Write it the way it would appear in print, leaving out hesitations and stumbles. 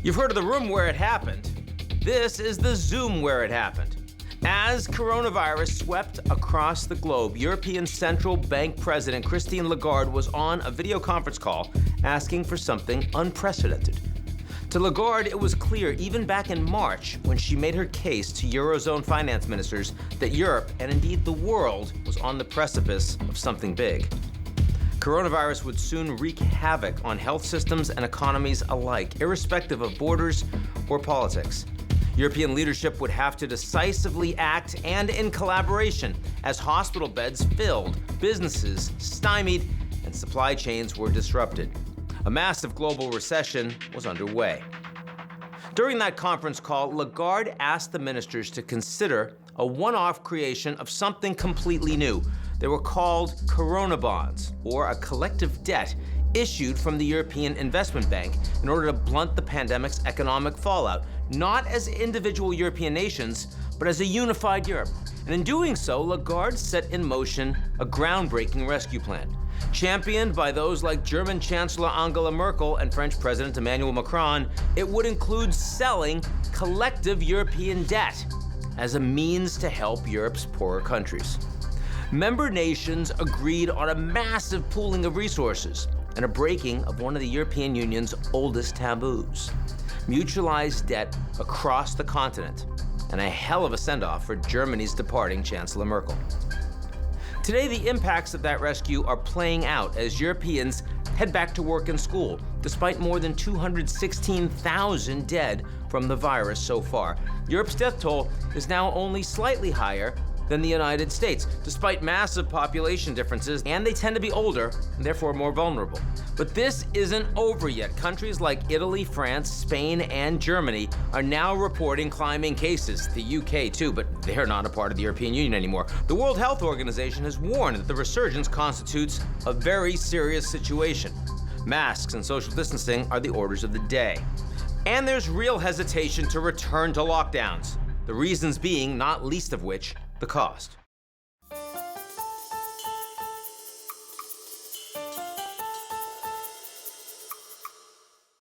You've heard of the room where it happened. This is the Zoom where it happened. As coronavirus swept across the globe, European Central Bank President Christine Lagarde was on a video conference call asking for something unprecedented. To Lagarde, it was clear even back in March when she made her case to Eurozone finance ministers that Europe, and indeed the world, was on the precipice of something big. Coronavirus would soon wreak havoc on health systems and economies alike, irrespective of borders or politics. European leadership would have to decisively act and in collaboration as hospital beds filled, businesses stymied, and supply chains were disrupted. A massive global recession was underway. During that conference call, Lagarde asked the ministers to consider a one-off creation of something completely new. They were called Corona bonds, or a collective debt issued from the European Investment Bank in order to blunt the pandemic's economic fallout, not as individual European nations, but as a unified Europe. And in doing so, Lagarde set in motion a groundbreaking rescue plan. Championed by those like German Chancellor Angela Merkel and French President Emmanuel Macron, it would include selling collective European debt as a means to help Europe's poorer countries. Member nations agreed on a massive pooling of resources and a breaking of one of the European Union's oldest taboos: mutualized debt across the continent, and a hell of a send-off for Germany's departing Chancellor Merkel. Today, the impacts of that rescue are playing out as Europeans head back to work and school, despite more than 216,000 dead from the virus so far. Europe's death toll is now only slightly higher than the United States, despite massive population differences, and they tend to be older and therefore more vulnerable. But this isn't over yet. Countries like Italy, France, Spain, and Germany are now reporting climbing cases. The UK too, but they're not a part of the European Union anymore. The World Health Organization has warned that the resurgence constitutes a very serious situation. Masks and social distancing are the orders of the day. And there's real hesitation to return to lockdowns. The reasons being, not least of which, the cost.